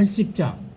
80장.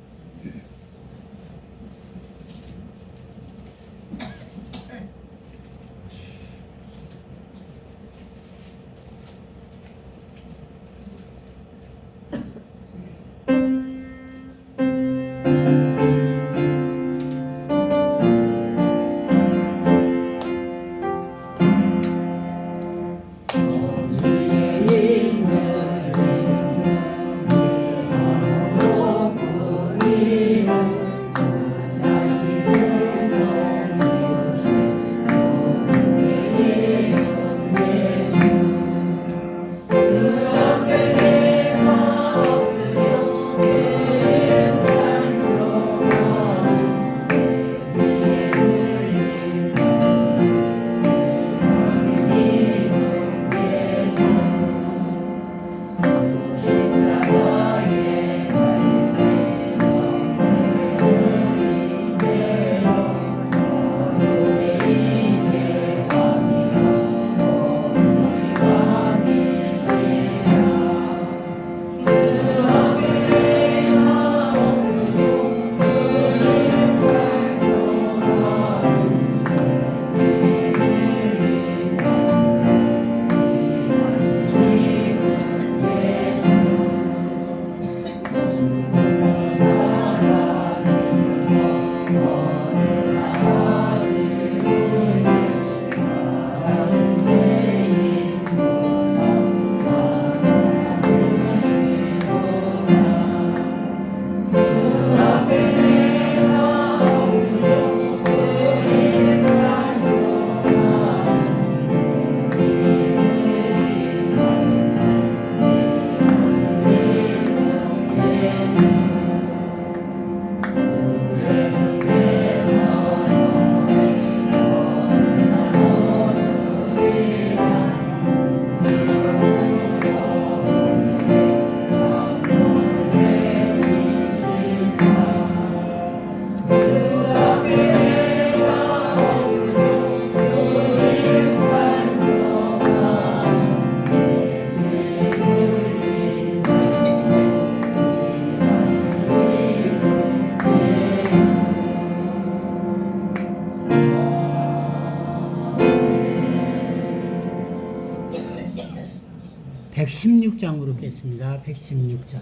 (116장으로) 겠습니다. 116장.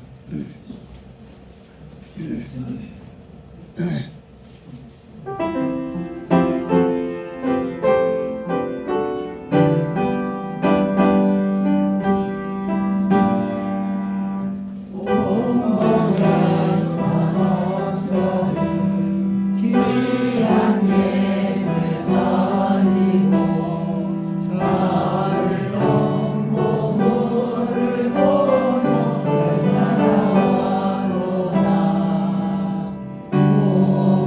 오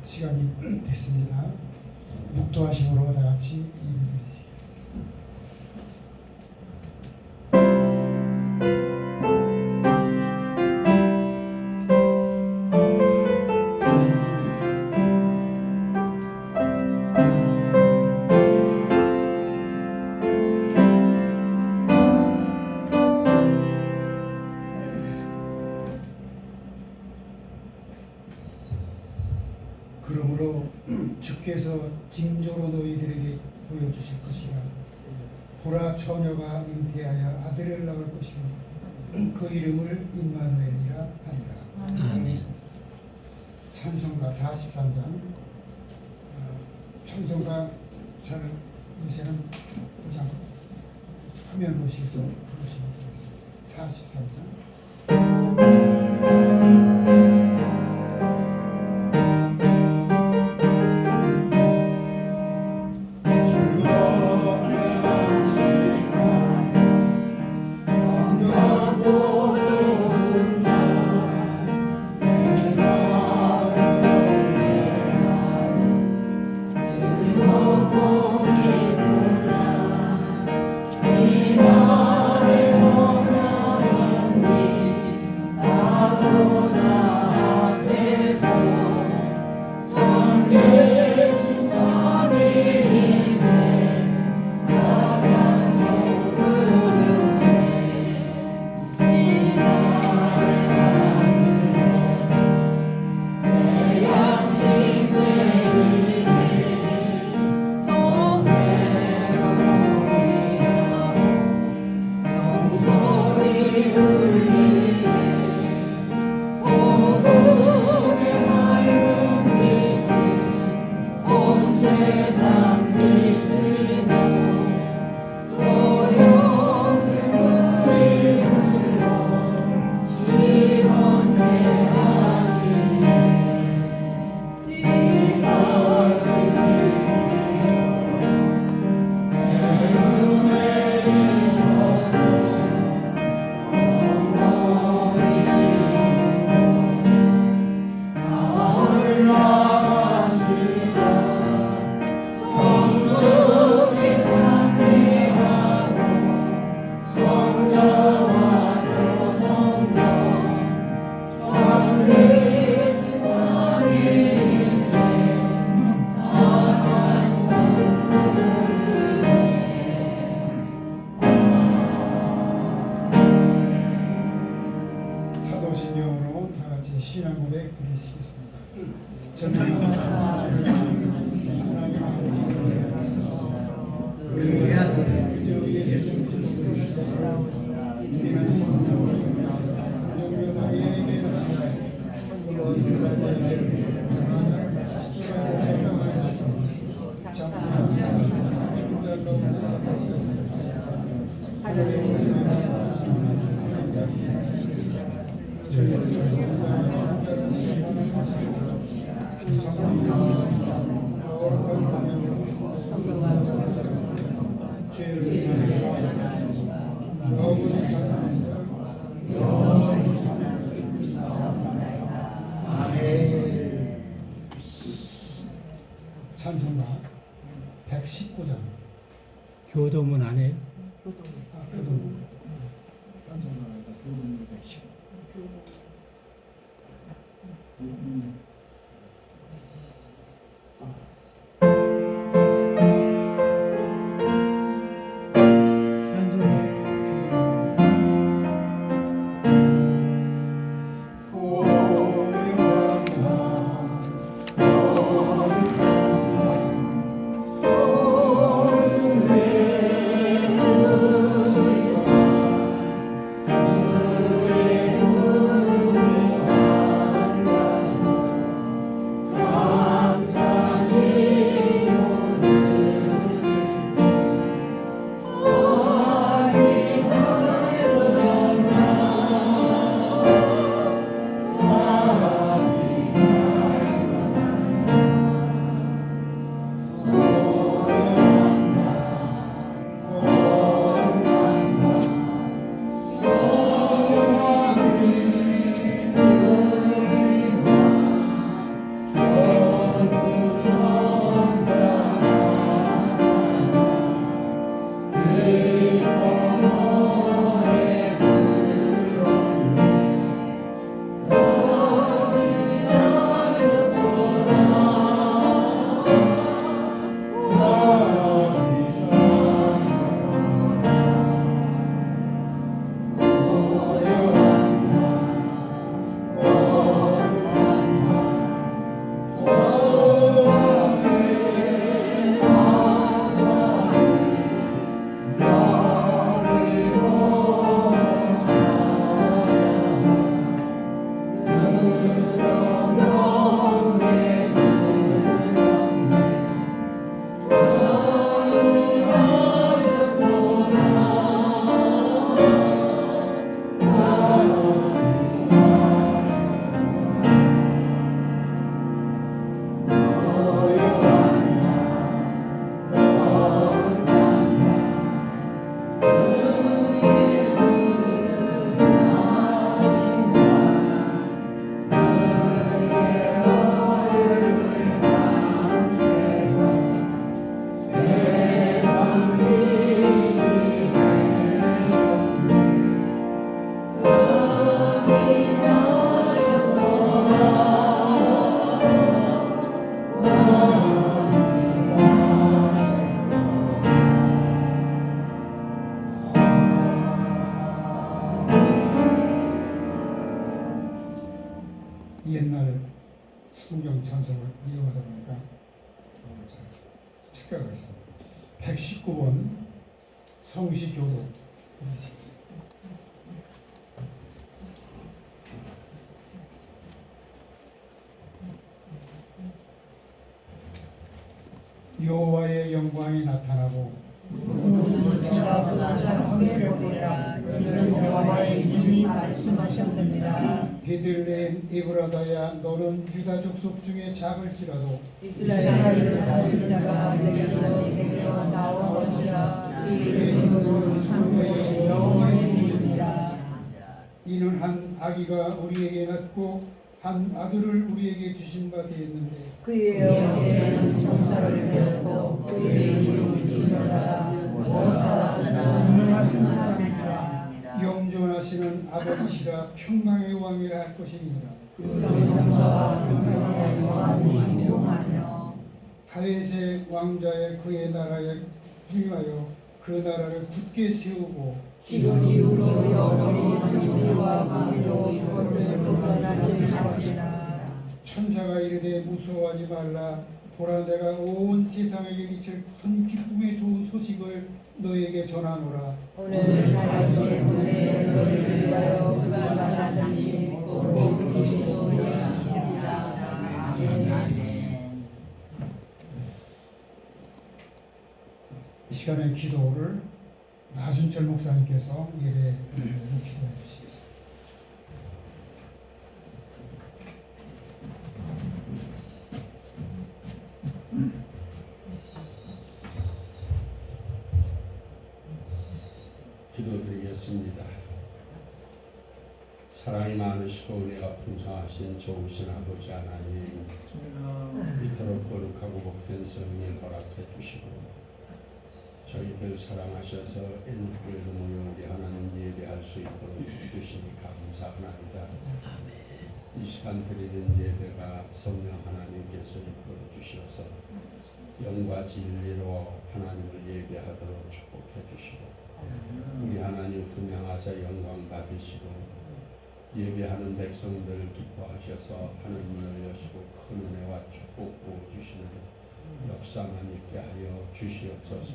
시간이 됐습니다. 묵도하심으로 다 같이 예배드리시겠습니다. 그러므로 주께서 징조로 너희들에게 보여주실 것이라. 보라, 처녀가 잉태하여 아들을 낳을 것이요 그 이름을 임마누엘이라 하리라. 아멘. 찬송가 43장. 찬송가 잘 요새는 보지 않고 화면 보시면서 부르시면 되겠습니다. 43장. 사도신경으로 다 같이 신앙 고백 드리시겠습니다. 그의 아들 주 예수 그리스도께서 믿는 성령으로 영원하게 찬송가 119장. 교도문 안에 교도문. 찬송가가 교도문 119. 오늘 성경 찬송을 이용하다 보니까 잘 착각을 했습니다. 119번 성시교도 부르시겠습니다. 여호와의 영광이 나타나고 내가 그것을 함께 보리라. 너는 여호와의 이름이 말씀하셨느니라. 베들레헴 에브라다야 너는 유다 족속 중에 작을지라도 이스라엘을 다스릴 자가 내게로 나온 것이라. 이 이름은 상대의 여호와의 이름이라. 이는 한 아기가 우리에게 낳고 한 아들을 우리에게 주신 바 되었는데 그의 어깨에는 청사를 베었고 그의 이름은 기도자라. 모사라 전능하신 하나님이라. 영존하시는 아버지시라 평강의 왕이라 할 것이니라. 정성서와 평강의 영광이 명하며 다윗의 왕자의 그의 나라에 부임하여 그 나라를 굳게 세우고 지금 이후로 영원히 정의와 공의로 이것을 보존하실 것이라. 천사가 이르되 무서워하지 말라. 보라 내가 온 세상에게 미칠 큰 기쁨의 좋은 소식을 너에게 전하노라. 오늘 다윗의 때에 너희를 위하여 그가 나타나시니 곧 그리스도 예수시리라. 아멘. 이 시간에 기도를 나순철 목사님께서 예배에 기도해 주시겠습니다. 기도드리겠습니다. 사랑이 많으시고 은혜가 풍성하신 좋으신 아버지 하나님, 이토록 거룩하고 복된 성령 허락해 주시고 저희들 사랑하셔서 일목교회로 모여 우리 하나님 예배할 수 있도록 주시니 감사합니다. 이 시간 드리는 예배가 성령 하나님께서 이끌어 주셔서 영과 진리로 하나님을 예배하도록 축복해 주시고 우리 하나님 분양하사 영광 받으시고 예배하는 백성들 기뻐하셔서 하늘문을 여시고 큰 은혜와 축복 부어주시는 역사만 있게 하여 주시옵소서.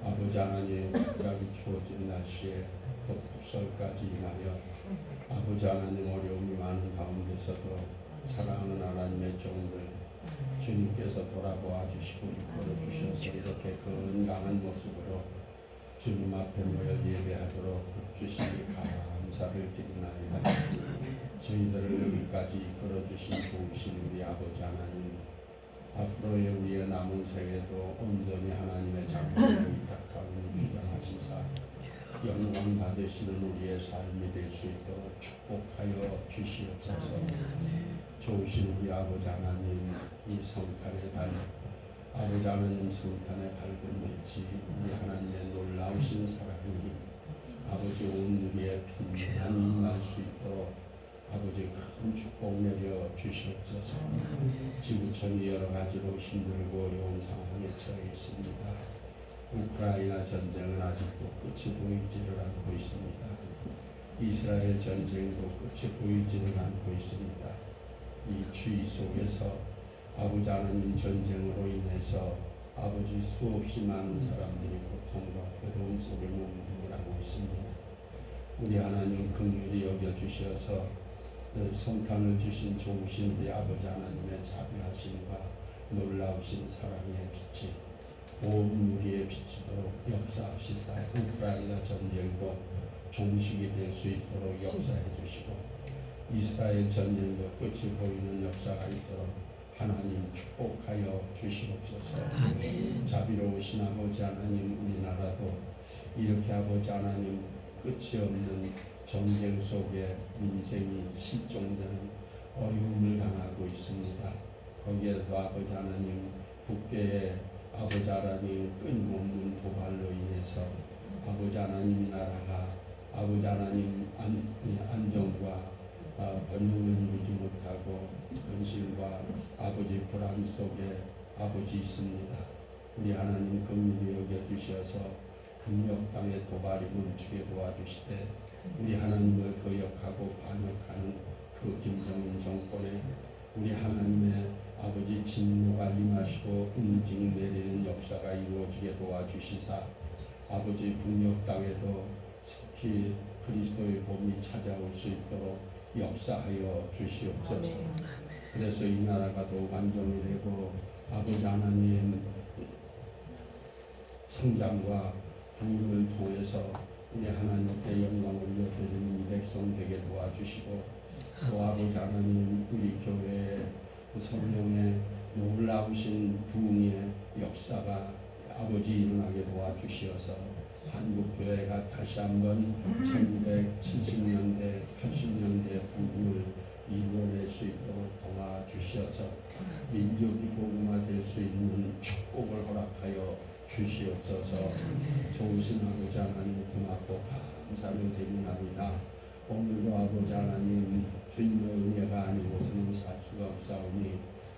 아버지 하나님 갑자기 추워진 날씨에 덥석까지 인하여 아버지 하나님 어려움이 많은 가운데서도 사랑하는 하나님의 종들 주님께서 돌아보아 주시고 이끌어 주셔서 이렇게 건강한 모습으로 주님 앞에 모여 예배하도록 주시니 감사를 드리나이다. 저희들을 여기까지 이끌어 주신 좋으신 우리 아버지 하나님, 앞으로의 우리의 남은 생에도 온전히 하나님의 장막을 위탁하고 주장하시사 영광 받으시는 우리의 삶이 될 수 있도록 축복하여 주시옵소서. 좋으신 우리 아버지 하나님, 이 성탄의 달 아버지 하나님 성탄의 밝은 빛이 우리 하나님의 놀라우신 사랑이 아버지 온 우리의 평안이 임할 수 있도록 아버지 큰 축복 내려 주시옵소서. 지구촌이 여러 가지로 힘들고 어려운 상황에 처해 있습니다. 우크라이나 전쟁은 아직도 끝이 보이지를 않고 있습니다. 이스라엘 전쟁도 끝이 보이지를 않고 있습니다. 이 추위 속에서 아버지 하나님 전쟁으로 인해서 아버지 수없이 많은 사람들이 고통과 괴로움 속을 몸부림을 하고 있습니다. 우리 하나님 긍휼히 여겨주셔서 성탄을 주신 좋으신 우리 아버지 하나님의 자비하심과 놀라우신 사랑의 빛이 온 우리의 빛이도록 역사하시사 우크라이나 전쟁도 종식이 될 수 있도록 역사해 주시고 이스라엘 전쟁도 끝이 보이는 역사가 있도록 하나님 축복하여 주시옵소서. 자비로우신 아버지 하나님, 우리나라도 이렇게 아버지 하나님 끝이 없는 전쟁 속에 민생이 실종되는 어려움을 당하고 있습니다. 거기에서 아버지 하나님 국계의 아버지 하나님 끊임없는 도발로 인해서 아버지 하나님 나라가 아버지 하나님 안정과 번영을 이루지 못하고 현실과 아버지 불안 속에 아버지 있습니다. 우리 하나님 긍휼히 여겨주셔서 북녘 땅의 도발이 멈추게 도와주시되 우리 하나님을 거역하고 반역하는 그 그 김정은 정권에 우리 하나님의 아버지 진노가 임하시고 응징 내리는 역사가 이루어지게 도와주시사 아버지 북녘 땅에도 특히 그리스도의 봄이 찾아올 수 있도록 역사하여 주시옵소서. 그래서 이 나라가 더욱 안정이 되고 아버지 하나님 성장과 부흥을 통해서 우리 하나님께 영광을 올려드리는 이 백성 되게 도와주시고 또 아버지 하나님 우리 교회의 그 성령의 놀라우신 부흥의 역사가 아버지 일어나게 도와주시어서 한국교회가 다시 한번 1970년대 80년대 부흥을 이루어낼 수 있도록 도와주시어서 민족이 복음화될 수 있는 축복을 허락하여 주시옵소서. 좋으신 아버지 하나님 고맙고 감사를 드리나이다. 오늘도 아버지 하나님 주님의 은혜가 아니고서는 살 수가 없사오니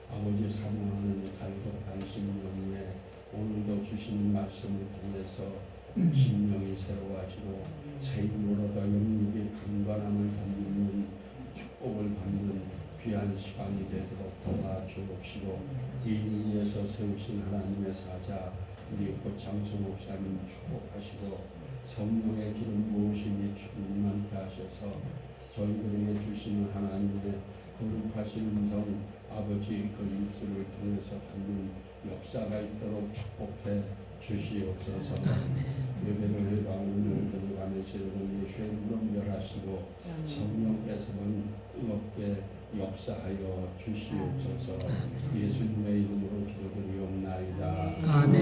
아버지 사랑하는 갈급한 심령에 오늘도 주시는 말씀을 통해서 심령이 새로워지고 새 힘으로도 영육의 강건함을 받는 축복을 받는 귀한 시간이 되도록 도와주옵시고 이 위에서 세우신 하나님의 사자 우리 고창수 목사님 축복하시고 성령의 기름 부으심이 충만케 하셔서 저희들에게 주시는 하나님의 거룩하신 음성 아버지 그 입술을 통해서 받는 역사가 있도록 축복해 주시옵소서. 예배를 해방을 들어가면서 여러분 예수의 이름 멸하시고 성령께서는 뜨겁게 역사하여 주시옵소서. 예수님의 이름으로 기도드리옵나이다. 아멘.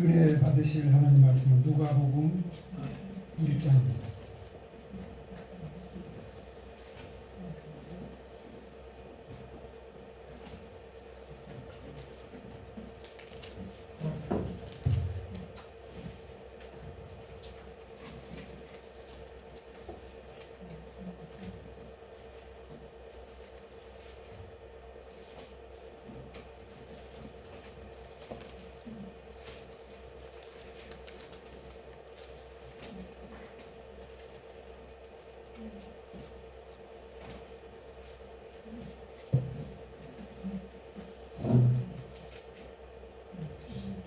은혜 받으실 하나님 말씀은 누가복음 1장입니다.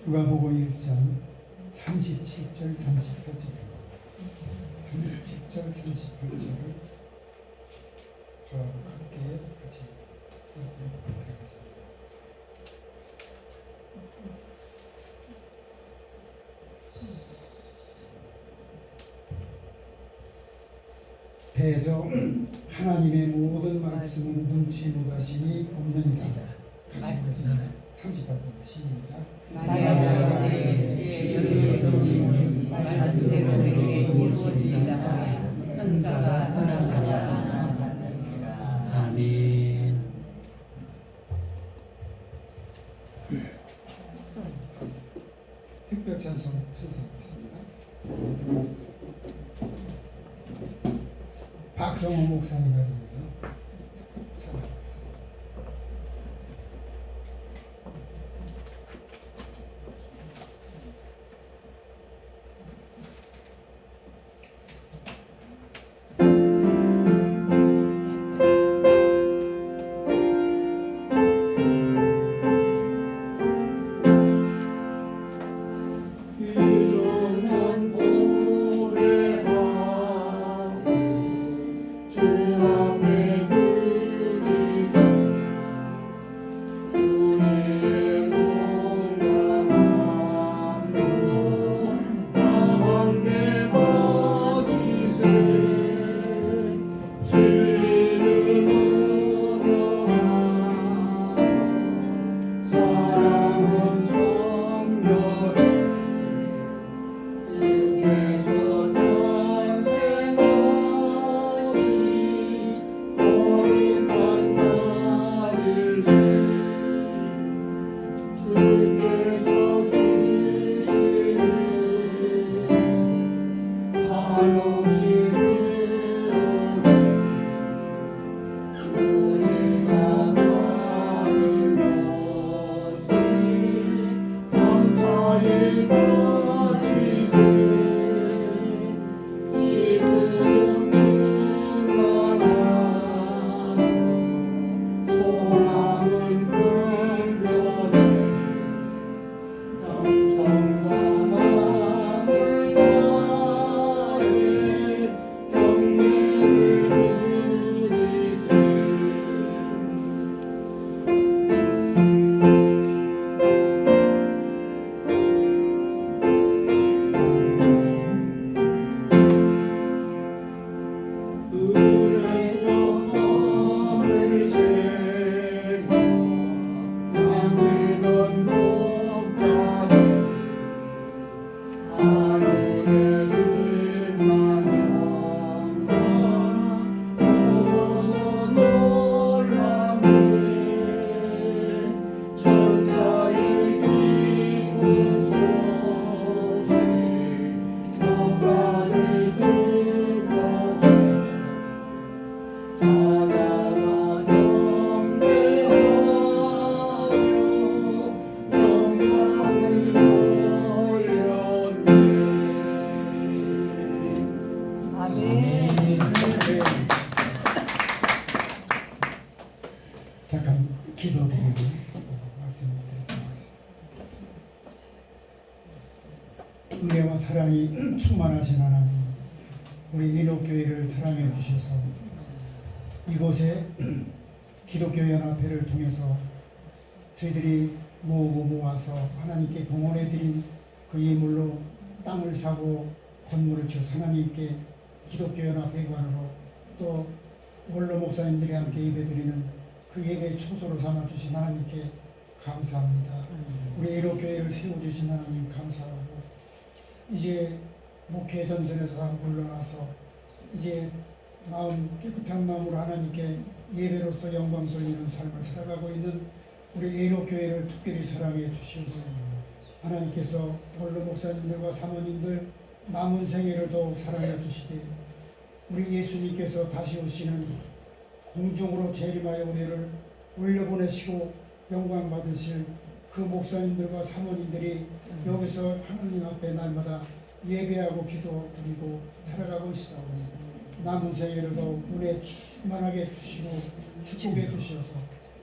누가복음 1장 37절 38절입니다. 37절 38절을 저하고 함께 같이 읽도록 하겠습니다. 대저 하나님의 모든 말씀은 눈치 못하심이 없느니라. 같이 보겠습니다. 38절 시작. 마리아가 내게 주의 도움이 말씀대로 내게 이루어지리라 하며 천사가 떠나가라. 아멘. 특별 찬송 순서하겠습니다. 박성호 목사님 가정에서 찬양하겠습니다. 이름은 고레하니 주 앞에 잠깐 기도드리고 말씀드리도록 하겠습니다. 은혜와 사랑이 충만하신 하나님, 우리 인옥교회를 사랑해 주셔서 이곳에 기독교연합회를 통해서 저희들이 모아서 하나님께 봉헌해 드린 그 예물로 땅을 사고 건물을 지어 하나님께 기독교연합회관으로 또 원로 목사님들이 함께 예배드리는 그 예배의 초소로 삼아주신 하나님께 감사합니다. 우리 인옥교회를 세워주신 하나님 감사하고, 이제 목회 전선에서 다 물러나서 이제 마음 깨끗한 마음으로 하나님께 예배로서 영광 돌리는 삶을 살아가고 있는 우리 인옥교회를 특별히 사랑해 주시옵소서. 하나님께서 원로 목사님들과 사모님들 남은 생애를 더욱 사랑해 주시되, 우리 예수님께서 다시 오시는 공중으로 재림하여 우리를 올려보내시고 영광 받으실 그 목사님들과 사모님들이 여기서 하나님 앞에 날마다 예배하고 기도드리고 살아가고 있사오니 남은 생애를 더욱 은혜 충만하게 주시고 축복해 주셔서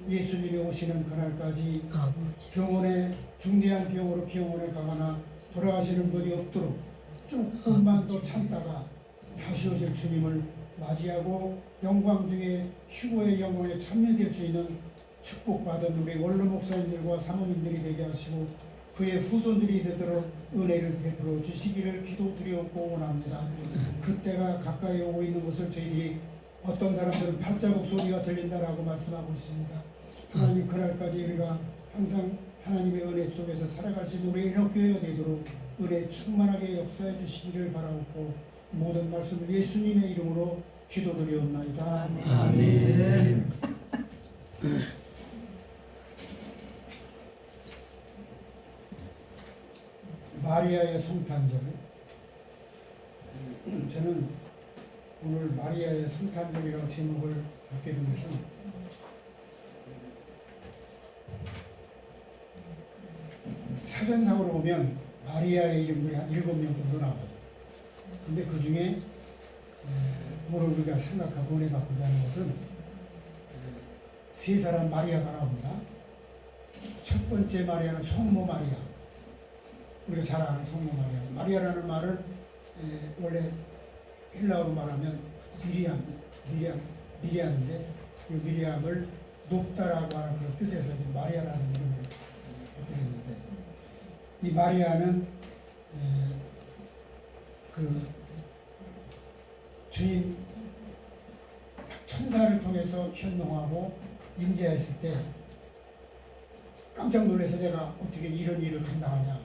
예수님이 오시는 그날까지 병원에 중대한 병으로 병원에 가거나 돌아가시는 분이 없도록 조금만 더 참다가 다시 오실 주님을 맞이하고 영광 중에 휴거의 영광에 참여될 수 있는 축복받은 우리 원로 목사님들과 사모님들이 되게 하시고 그의 후손들이 되도록 은혜를 베풀어 주시기를 기도드리옵고 원합니다. 그때가 가까이 오고 있는 것을 저희들이 어떤 사람들은 발자국 소리가 들린다라고 말씀하고 있습니다. 하나님, 그날까지 우리가 항상 하나님의 은혜 속에서 살아갈 수 있는 우리 인옥교회가 되도록 은혜 충만하게 역사해 주시기를 바라옵고 모든 말씀을 예수님의 이름으로 기도드리옵나이다. 아멘. 마리아의 성탄절. 저는 오늘 마리아의 성탄절이라고 제목을 갖게 된 것은 사전상으로 보면 마리아의 이름들이 한 7명 정도 나와요. 근데 그 중에 오늘 우리가 생각하고 은혜 받고자 하는 것은 세 사람 마리아가 나옵니다. 첫 번째 마리아는 성모 마리아. 우리가 잘 아는 성모 마리아. 마리아라는 말은 원래 헬라어로 말하면 미리암인데 이 미리암을 높다라고 하는 그런 뜻에서 마리아라는 이름을 붙였는데, 이 마리아는 그 주님 천사를 통해서 현명하고 임재했을 때 깜짝 놀라서 내가 어떻게 이런 일을 감당하냐,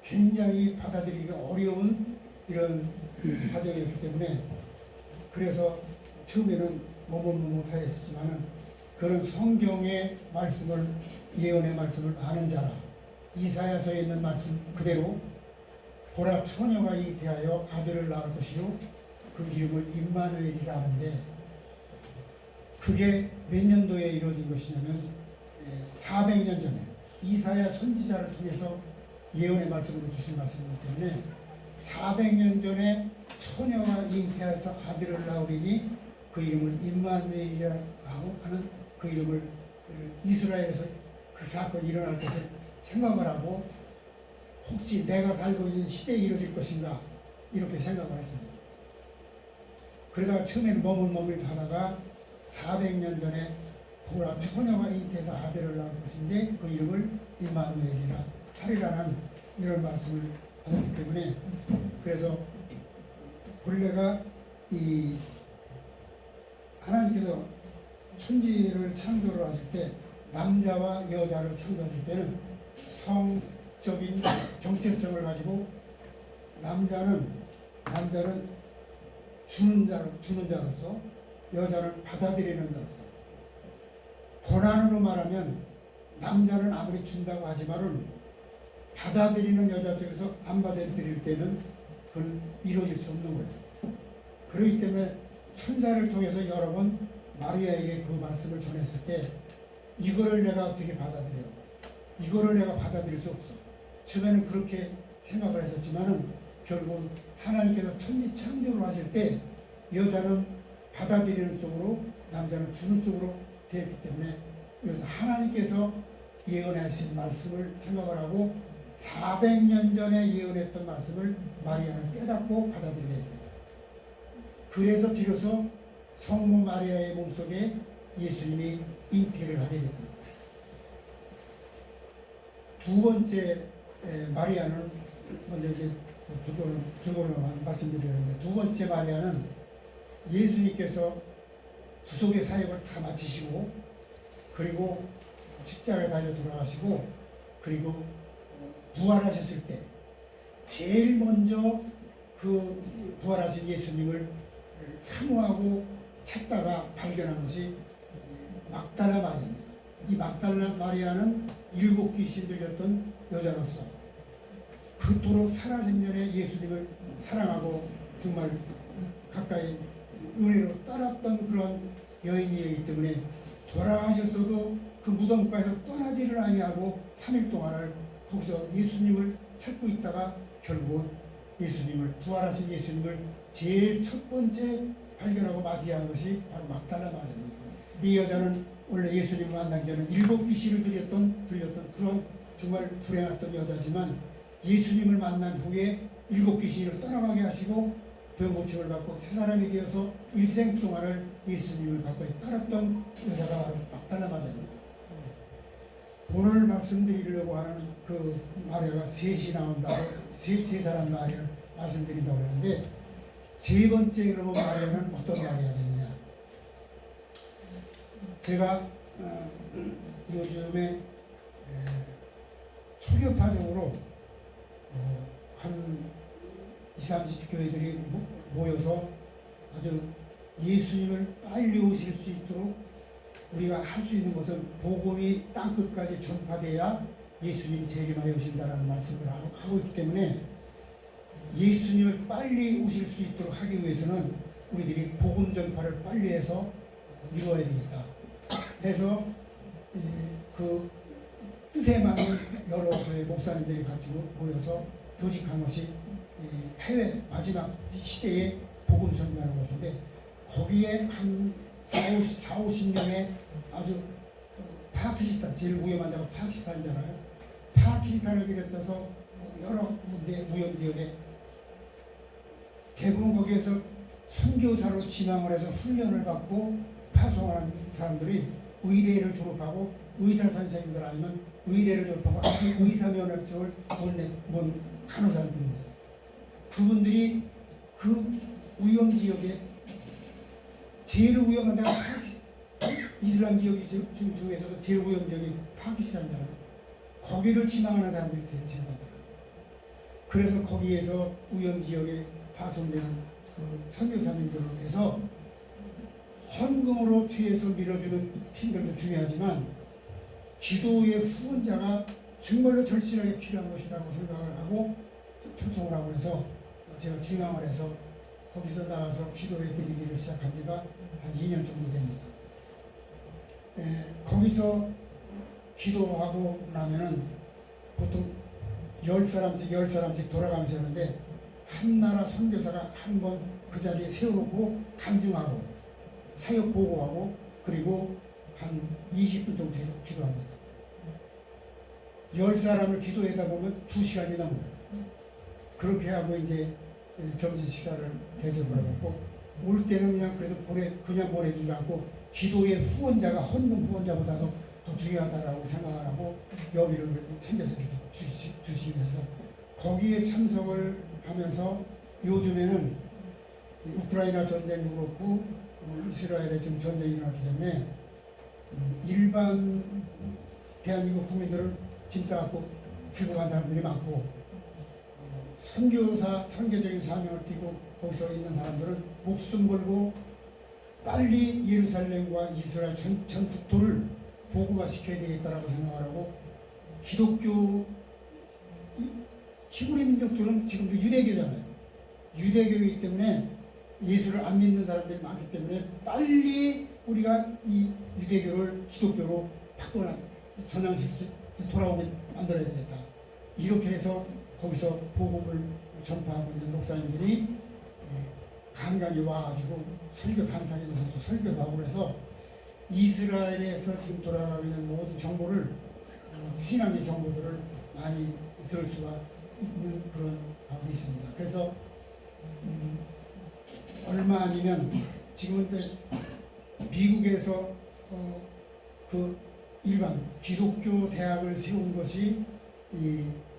굉장히 받아들이기가 어려운 이런 과정이었기 때문에, 그래서 처음에는 머뭇머뭇하였지만은 그런 성경의 말씀을, 예언의 말씀을 아는 자라, 이사야서에 있는 말씀 그대로 보라 처녀가 잉태하여 아들을 낳을 것이요 그 이름을 임마누엘이라 하는데, 그게 몇 년도에 이루어진 것이냐면 400년 전에 이사야 선지자를 통해서 예언의 말씀을 주신 말씀이기 때문에 400년 전에 처녀가 잉태해서 아들을 낳으리니 그 이름을 임마누엘이라고 하는 그 이름을 이스라엘에서 그 사건이 일어날 것을 생각을 하고, 혹시 내가 살고 있는 시대에 이루어질 것인가 이렇게 생각을 했습니다. 그러다가 처음에는 머뭇하다가 400년 전에 보라 처녀가 잉태해서 아들을 낳을 것인데 그 이름을 임마누엘이라 하리라는 이런 말씀을 받았기 때문에, 그래서 본래가 이 하나님께서 천지를 창조를 하실 때 남자와 여자를 창조하실 때는 성적인 정체성을 가지고 남자는 주는 자로서 여자는 받아들이는 자로서, 권한으로 말하면 남자는 아무리 준다고 하지만은 받아들이는 여자 쪽에서 안 받아들일 때는 그건 이루어질 수 없는 거예요. 그렇기 때문에 천사를 통해서 여러 번 마리아에게 그 말씀을 전했을 때 이거를 내가 어떻게 받아들여? 이거를 내가 받아들일 수 없어. 처음에는 그렇게 생각을 했었지만은 결국 하나님께서 천지 창조를 하실 때 여자는 받아들이는 쪽으로, 남자는 주는 쪽으로 되었기 때문에 그래서 하나님께서 예언하신 말씀을 생각을 하고 400년 전에 예언했던 말씀을 마리아는 깨닫고 받아들여야 됩니다. 그래서 비로소 성모 마리아의 몸속에 예수님이 잉태를 하게 됩니다. 두 번째 마리아는 먼저 이제 주보를 말씀드리는데, 두 번째 마리아는 예수님께서 구속의 사역을 다 마치시고 그리고 십자가에 달려 돌아가시고 그리고 부활하셨을 때 제일 먼저 그 부활하신 예수님을 사모하고 찾다가 발견한 것이 막달라 마리아입니다. 이 막달라 마리아는 7 귀신 들렸던 여자로서 그토록 살아생전에 예수님을 사랑하고 정말 가까이 은혜로 따랐던 그런 여인이기 때문에 돌아가셨어도 그 무덤가에서 떠나지를 아니하고 3일 동안을 거기서 예수님을 찾고 있다가 결국은 예수님을, 부활하신 예수님을 제일 첫 번째 발견하고 맞이한 것이 바로 막달라 마리아입니다. 이 여자는 원래 예수님을 만나기 전에 7 귀신을 들렸던 그런 정말 불행했던 여자지만 예수님을 만난 후에 7 귀신을 떠나가게 하시고 병고침을 받고 새 사람이 되어서 일생 동안을 예수님을 가까이 따랐던 여자가 바로 막달라 마리아입니다. 오늘 말씀드리려고 하는 그 마리아가 셋이 나온다고, 세 사람 마리아를 말씀드린다고 하는데, 세 번째 그러면 마리아는 어떤 마리아가 되느냐. 제가 요즘에 초교파적으로 한 20, 30교회들이 모여서 아주 예수님을 빨리 오실 수 있도록 우리가 할 수 있는 것은 복음이 땅끝까지 전파돼야 예수님이 재림하여 오신다는 말씀을 하고 있기 때문에 예수님을 빨리 오실 수 있도록 하기 위해서는 우리들이 복음 전파를 빨리 해서 이루어야 되겠다. 그래서 그 뜻에 맞는 여러 교회 목사님들이 같이 모여서 조직한 것이 해외 마지막 시대에 복음 선교하는 것인데, 거기에 한 40-50명의 아주 파키스탄, 제일 위험한다고 파키스탄이잖아요. 파키스탄을 비롯해서 여러 군데 무역지역에 대부분 거기에서 선교사로 지망을 해서 훈련을 받고 파송하는 사람들이 의대를 졸업하고 의사 선생님들 아니면 의대를 졸업하고 아직 의사 면허증을 본 간호사들입니다. 그분들이 그 위험지역에 제일 위험한 데가 이슬람 지역이 중에서도 제일 위험 지역이 파키스탄이잖아요. 거기를 지나가는 사람들이 되게 지나가더라고요. 그래서 거기에서 위험 지역에 파송되는 그 선교사님들을 해서 헌금으로 뒤에서 밀어주는 팀들도 중요하지만 기도의 후원자가 정말로 절실하게 필요한 것이라고 생각을 하고 초청을 하고 해서 제가 진행을 해서 거기서 나와서 기도해 드리기를 시작한 지가 한 2년 정도 됩니다. 거기서 기도하고 나면은 보통 10사람씩 돌아가면서 하는데, 한 나라 선교사가 한 번 그 자리에 세워놓고 간증하고 사역 보고하고 그리고 한 20분 정도 기도합니다. 10사람을 기도하다 보면 2시간이 넘어요. 그렇게 하고 이제 점심 식사를 대접을 하고 올 때는 그냥 그래도 그냥 보내주지 않고 기도의 후원자가 헌금 후원자보다도 더 중요하다라고 생각을 하고 여비를 챙겨서 주시면서 거기에 참석을 하면서, 요즘에는 우크라이나 전쟁도 그렇고 이스라엘에 지금 전쟁이 일어났기 때문에 일반 대한민국 국민들은 짐 싸갖고 귀국한 사람들이 많고, 선교적인 사명을 띠고 거기서 있는 사람들은 목숨 걸고 빨리 예루살렘과 이스라엘 전 국토를 복음화시켜야 되겠다라고 생각을 하고, 기독교 히브리 민족들은 지금도 유대교잖아요. 유대교이기 때문에 예수를 안 믿는 사람들이 많기 때문에 빨리 우리가 이 유대교를 기독교로 바꿔놔 전향시켜 돌아오게 만들어야 되겠다. 이렇게 해서 거기서 복음을 전파하고 있는 목사님들이 간간히 와가지고 설교 강사에 서서 설교도 하고 그래서 이스라엘에서 지금 돌아가고 있는 모든 정보를 신앙의 정보들을 많이 들을 수가 있는 그런 가운데 있습니다. 그래서 얼마 아니면 지금은 이제 미국에서 그 일반 기독교 대학을 세운 것이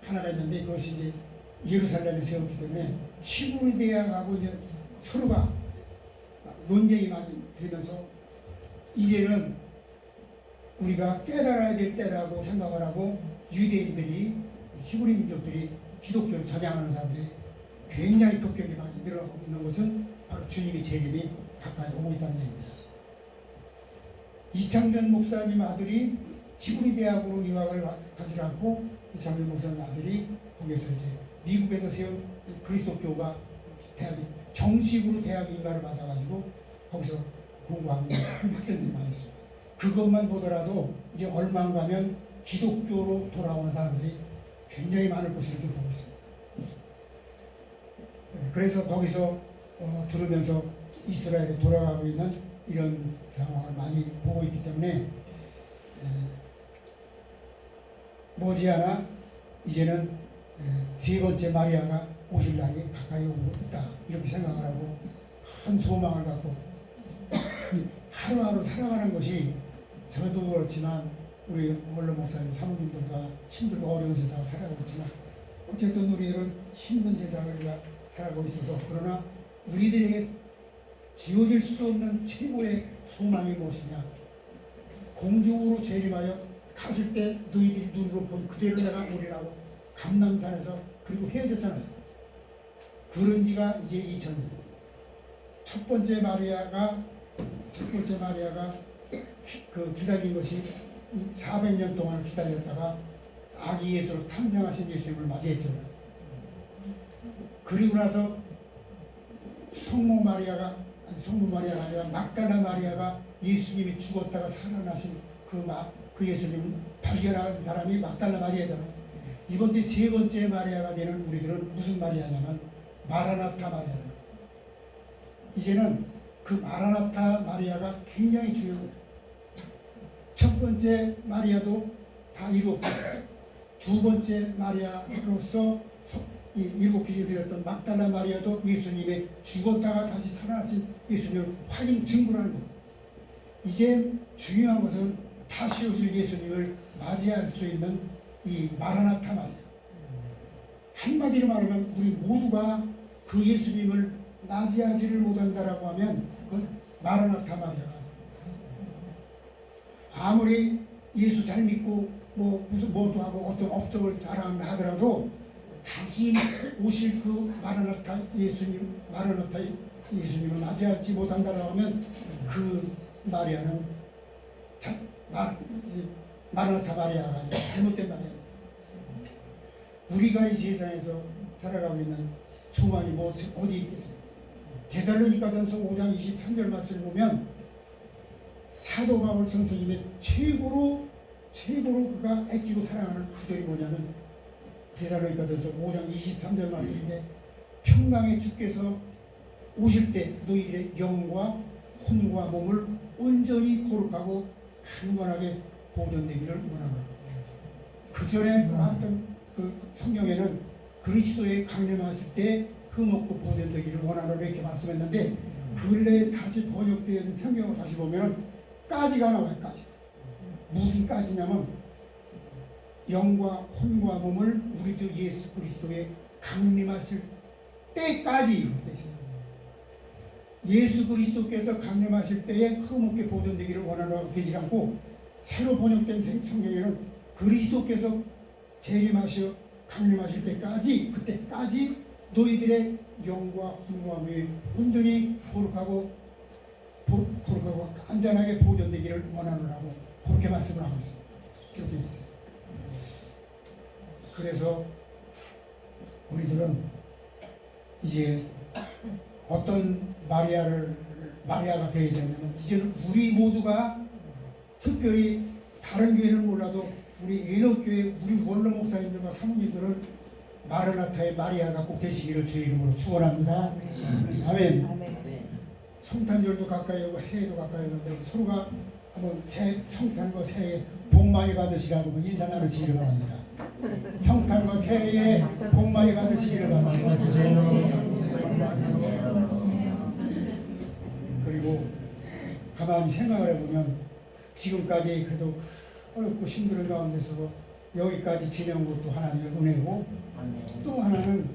하나가 있는데 그것이 이제 예루살렘에 세웠기 때문에 히브리 대학하고 이제 서로가 논쟁이 많이 되면서 이제는 우리가 깨달아야 될 때라고 생각을 하고 유대인들이 히브리 민족들이 기독교를 전향하는 사람들이 굉장히 폭격이 많이 늘어나고 있는 것은 바로 주님의 재림이 가까이 오고 있다는 얘기입니다. 이창전 목사님 아들이 히브리 대학으로 유학을 가지 않고 이창전 목사님 아들이 거기서 이제 미국에서 세운 그리스도교가 대학이 정식으로 대학 인가를 받아가지고 거기서 공부하는 학생들이 많이 있습니다. 그것만 보더라도 이제 얼마 안 가면 기독교로 돌아오는 사람들이 굉장히 많을 것으로 이렇게 보고 있습니다. 그래서 거기서 들으면서 이스라엘에 돌아가고 있는 이런 상황을 많이 보고 있기 때문에 머지않아 이제는 세 번째 마리아가 오실 날이 가까이 오고 있다 이렇게 생각을 하고 큰 소망을 갖고 하루하루 살아가는 것이 저도 그렇지만 우리 원로 목사님 사모님들도 다 힘들고 어려운 세상을 살아가고 있지만 어쨌든 우리들은 힘든 세상을 살아가고 있어서 그러나 우리들에게 지워질 수 없는 최고의 소망이 무엇이냐 공중으로 재림하여 갔을 때 너희들이 눈으로 본 그대로 내가 오리라고 감람산에서 그리고 헤어졌잖아요. 그런 지가 이제 2000년 첫 번째 마리아가 그 기다린 것이 400년 동안 기다렸다가 아기 예수로 탄생하신 예수님을 맞이했잖아요. 그리고 나서 성모 마리아가 아니라 막달라 마리아가 예수님이 죽었다가 살아나신 그 예수님 발견한 사람이 막달라 마리아잖아요. 이번 주 세 번째 마리아가 되는 우리들은 무슨 마리아냐면 마라나타 마리아예요. 이제는 그 마라나타 마리아가 굉장히 중요해요. 첫 번째 마리아도 다 이루었고 두 번째 마리아로서 일곱 기를 드렸던 막달라 마리아도 예수님의 죽었다가 다시 살아나신 예수님을 확인 증거하는 겁니다. 이제 중요한 것은 다시 오실 예수님을 맞이할 수 있는 이 마라나타 마리아. 한마디로 말하면 우리 모두가 그 예수님을 맞이하지를 못한다라고 하면 그건 마라나타 마리아가 아무리 예수 잘 믿고 무슨 뭐도 하고 어떤 업적을 자랑한다 하더라도 다시 오실 그 마라나타 예수님을 맞이하지 못한다라고 하면 그 마리아는 마라나타 마리아가 아니라 잘못된 마리아. 우리가 이 세상에서 살아가고 있는 소망이 어디 있겠습니까? 데살로니가전서 5장 23절 말씀을 보면 사도 바울 선생님의 최고로 그가 아끼고 사랑하는 구절이 뭐냐면 데살로니가전서 5장 23절 말씀인데 평강의 주께서 오실 때 너희들의 영과 혼과 몸을 온전히 거룩하고 강건하게 보존되기를 원합니다. 그 전에 나왔던 그 성경에는 그리스도의 강림하실 때 흠없고 보존되기를 원하노라 이렇게 말씀했는데 근래에 다시 번역되어진 성경을 다시 보면 까지가 나와요. 까지. 무슨 까지냐면 영과 혼과 몸을 우리 주 예수 그리스도의 강림하실 때까지 예수 그리스도께서 강림하실 때에 흠없게 보존되기를 원하노라고 되지 않고 새로 번역된 성경에는 그리스도께서 재림하시어 강림하실 때까지 그때까지 너희들의 영과 혼과 몸이 온전히 거룩하고 안전하게 보존되기를 원하노라고 그렇게 말씀을 하고 있습니다. 그렇게 있어요. 그래서 우리들은 이제 어떤 마리아가 되어야 되냐면 이제는 우리 모두가 특별히 다른 교회는 몰라도 우리 에녹교회 우리 원로 목사님들과 사모님들은 마라나타의 마리아가 꼭 되시기를 주의 이름으로 축원합니다. 아멘. 성탄절도 가까이 오고 새해도 가까이 오는데 서로가 한번 성탄과 새해 복 많이 받으시라고 인사 나누시기를 바랍니다. 성탄과 새해 복 많이 받으시기를 바랍니다. 그리고 가만히 생각을 해보면 지금까지 그래도 어렵고 힘든 가운데서 여기까지 지내온 것도 하나님의 은혜고, 또 하나는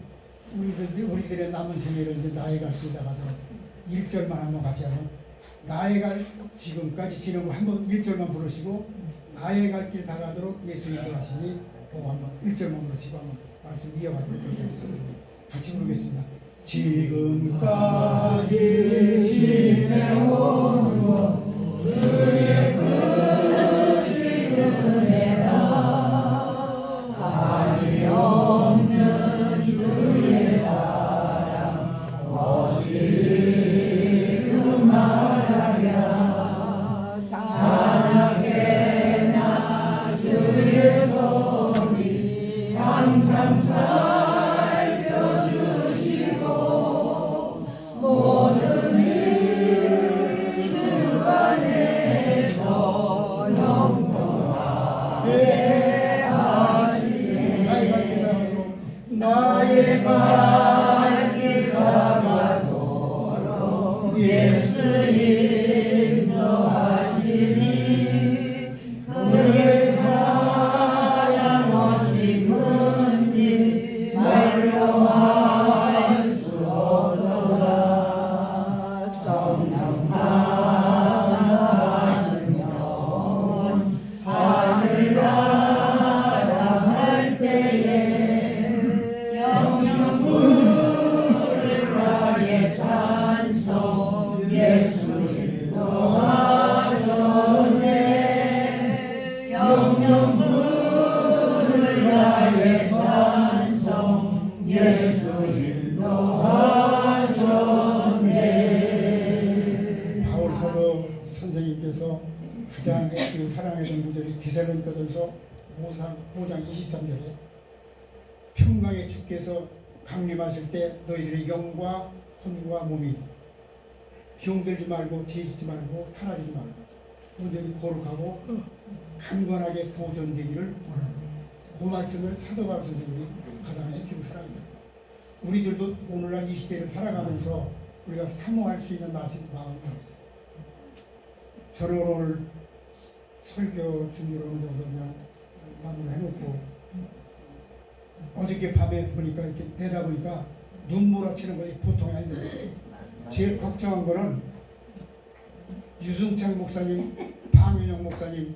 우리들의 남은 생애를 이제 나이가 쓰다가도 1절만 한번 같이 하면, 나의 갈 지금까지 지내고 한번 1절만 부르시고 나의 갈 길 다가도록 예수님도 하시니 그거 한번 1절만 부르시고 한번 말씀 이어가도록 하겠습니다. 같이 부르겠습니다. 지금까지 지내온 주의 크신 은혜라 한이 없는 주의 사랑 어찌 말하랴 찬양해나 주의 소리 항상 살펴주시고 모든 일 주 안에서 영통하게 하시네. 나의 갈 길 다가도록 예수 인도하시니 그의 사랑 어찌 큰지 말로 할 수 없도다. 성령 하나는 영 하늘 나라 때에 영영 부르라의 찬송 예수 인도하셨네. 영영 부르라의 찬송 예수 인도하셨네. 바울 사도 선생님께서 가장 애끼고 사랑했던 구절이 데살로니가전서 5장 23절에 평강의 주께서 강림하실 때 너희들의 영과 혼과 몸이 병들지 말고 죄짓지 말고 타락하지 말고 온전히 거룩하고 강건하게 보존되기를 원합니다. 그 말씀을 사도 바울 선생님이 가장 애끼고 사랑합니다. 우리들도 오늘날 이 시대를 살아가면서 우리가 사모할 수 있는 마음이 있습니다. 저는 오늘 설교 준비를 어느 정도 그냥 마무리 해놓고 어저께 밤에 보니까 이렇게 되다 보니까 눈물어치는 것이 보통이 아닌데, 제일 걱정한 거는 유승창 목사님, 방윤영 목사님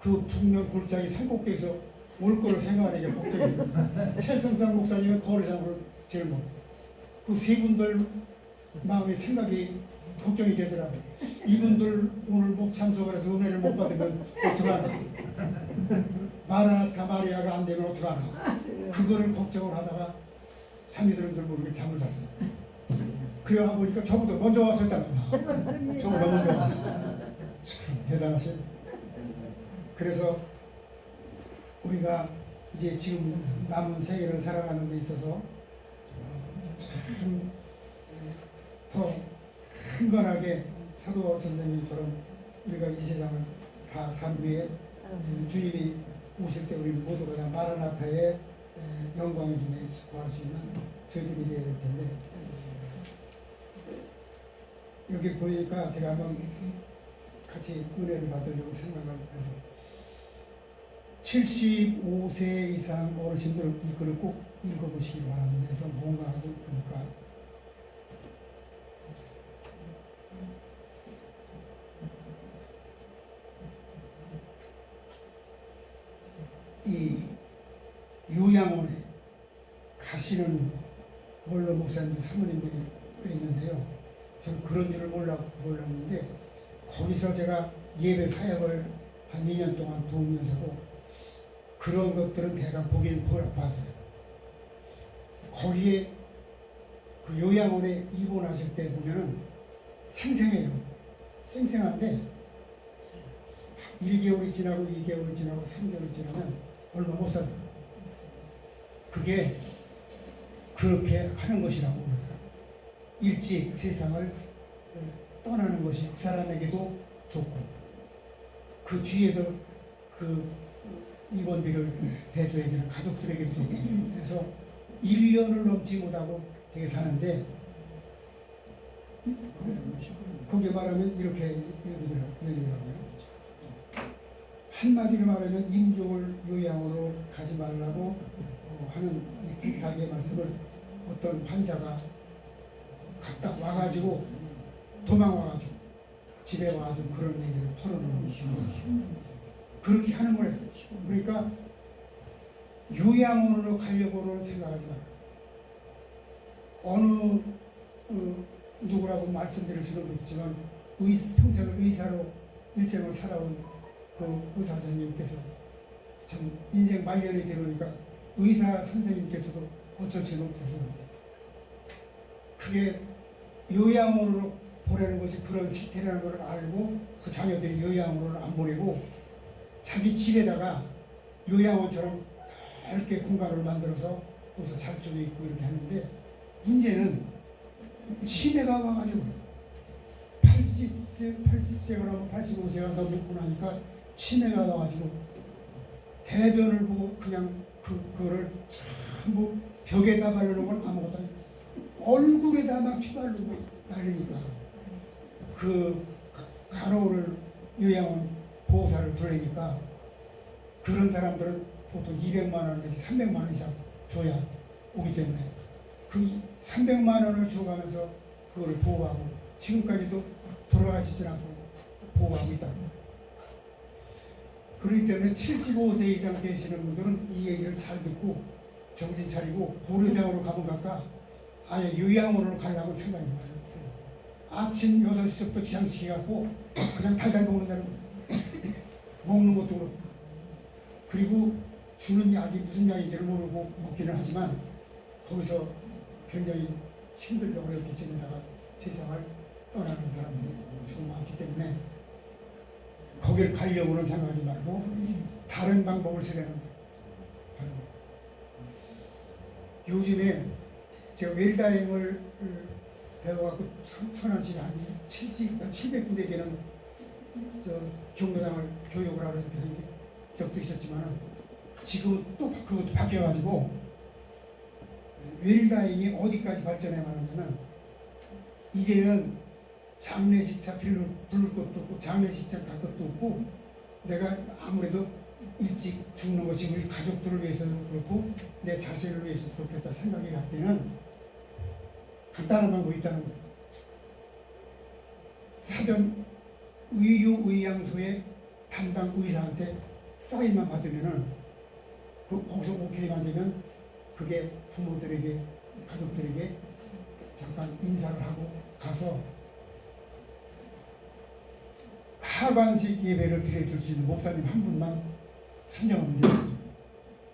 그 북면 골짜기 산꼭대기에서 올 거를 생각하는 게 걱정이에요. 최승상 목사님은 거리상으로 제일 그 세 분들 마음의 생각이 걱정이 되더라고요. 이분들 오늘 목 참석을 해서 은혜를 못 받으면 어떡하나, 마라나타 마리아가 안 되면 어떡하나, 그거를 걱정을 하다가 잠이 드는 줄 모르게 잠을 잤어요. 그러다 보니까 저보다 먼저 와서 했답니다. 저보다 먼저 왔어요. 참 대단하신. 그래서 우리가 이제 지금 남은 세계를 살아가는 데 있어서 참 더 흥건하게 사도 선생님처럼 우리가 이 세상을 다 산 후에 주님이 오실 때 우리 모두가 다 마라나타의 영광의 중에 구할 수 있는 저희들이 되어야 될 텐데, 여기 보니까 제가 한번 같이 은혜를 받으려고 생각을 해서 75세 이상 어르신들 이 글을 꼭 읽어보시기 바랍니다. 그래서 뭔가 하고 보니까 이 요양원에 가시는 원로 목사님들, 사모님들이 있는데요. 저는 그런 줄을 몰랐는데 거기서 제가 예배 사역을 한 2년 동안 도우면서도 그런 것들은 대강 보긴 봤어요. 거기에 그 요양원에 입원하실 때 보면은 생생해요. 생생한데 1개월이 지나고 2개월이 지나고 3개월이 지나면 얼마 못 살아요. 그게 그렇게 하는 것이라고 그러더라고요. 일찍 세상을 떠나는 것이 그 사람에게도 좋고 그 뒤에서 그 입원비를 대줘야 되는 가족들에게 좀 해서 1년을 넘지 못하고 되게 사는데 거기에 말하면 이렇게 얘기더라고요. 한마디로 말하면 임종을 요양으로 가지 말라고 하는 이 부탁의 말씀을 어떤 환자가 갔다 와가지고 도망와가지고 집에 와가지고 그런 얘기를 털어놓는 거예요. 그렇게 하는 거예요. 그러니까 요양원으로 가려고는 생각하지 마. 어느 누구라고 말씀드릴 수는 없지만 평생을 의사로 일생을 살아온 그 의사 선생님께서 참 인생 말년이 되려니까 의사 선생님께서도 어쩔 수는 없어서 그게 요양원으로 보내는 것이 그런 실태라는 걸 알고 그 자녀들이 요양원으로 안 보내고 자기 집에다가 요양원처럼 넓게 공간을 만들어서 거기서 잘 수도 있고 이렇게 하는데 문제는 치매가 와가지고 80세가 넘어 85세가 넘고 나니까 치매가 와가지고 대변을 보고 그냥 그거를 전부 벽에다 바르는 건 아무것도 아니고 얼굴에다 막 휘바르고 바르니까 그 간호를 요양원 보호사를 두려니까 그런 사람들은 보통 200만 원 내지 300만 원 이상 줘야 오기 때문에 그 300만 원을 주어가면서 그거를 보호하고 지금까지도 돌아가시지 않고 보호하고 있다. 그렇기 때문에 75세 이상 되시는 분들은 이 얘기를 잘 듣고 정신 차리고 고려장으로 가면 갈까 아예 요양원으로 가려고 생각이 많아요. 아침 6시부터 기상시켜갖고 그냥 달달 먹는다는 거예요. 먹는 것도 그렇고 그리고 주는 약이 무슨 약인지를 모르고 먹기는 하지만 거기서 굉장히 힘들고 어렵게 지내다가 세상을 떠나는 사람들이 좀 많기 때문에 거기를 가려고는 생각하지 말고 다른 방법을 쓰려는 거예요. 요즘에 제가 웰다잉을 배워갖고 천안시에 한 700군데 되는 경로당을 교육을 하는 적도 있었지만 지금 또 그것도 바뀌어가지고 웰다잉이 어디까지 발전해 가느냐면 이제는 장례식차 부를 것도 없고 장례식차 갈 것도 없고 내가 아무래도 일찍 죽는 것이 우리 가족들을 위해서도 그렇고 내 자신을 위해서도 좋겠다 생각이 날 때는 간단한 방법이 있다는 거예요. 사전 의료의양소의 담당 의사한테 사인만 받으면은 거기서 오케이만 되면 그게 부모들에게 가족들에게 잠깐 인사를 하고 가서 하관식 예배를 드려줄 수 있는 목사님 한 분만 선정하면 돼요.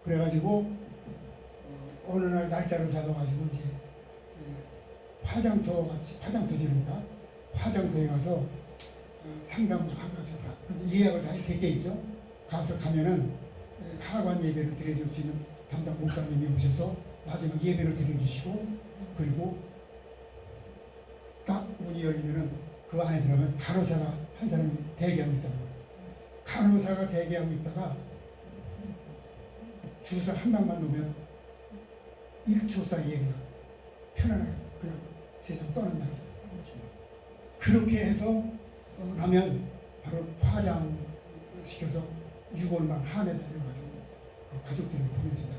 그래가지고 어느 날 날짜를 잡아가지고 이제 화장터지입니다. 화장터에 가서 상담을 하고 좋다. 예약을 다 되게 있죠. 가면은 하관 예배를 드려줄 수 있는 담당 목사님이 오셔서 마지막 예배를 드려주시고 그리고 딱 문이 열리면은 그 안에 들어가면 간호사가 한 사람이 대기하고 있다는 거예요. 간호사가 대기하고 있다가 주사 한 방만 놓으면 1초 사이에 그냥 편안하게 그냥 세상 떠난다. 그렇게 해서 나면 바로 화장시켜서 6월만 한해 다녀가지고 가족들에게 보내준다.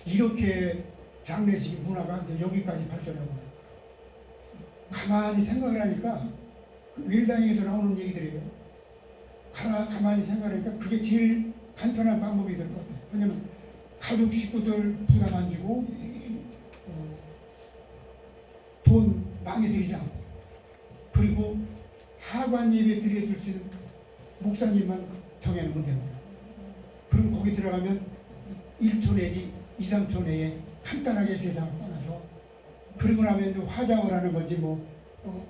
이렇게 장례식 문화가 이제 여기까지 발전하고 가만히 생각을 하니까 웰다잉에서 나오는 얘기들이에요. 가만히 생각하니까 그게 제일 간편한 방법이 될 것 같아요. 왜냐면 가족 식구들 부담 안 주고 돈 많이 들이지 않고 그리고 하관 예배 드려줄 수 있는 목사님만 정해놓으면 되는 거예요. 그리고 거기 들어가면 1초 내지 2, 3초 내에 간단하게 세상을 떠나서 그리고 나면 이제 화장을 하는 건지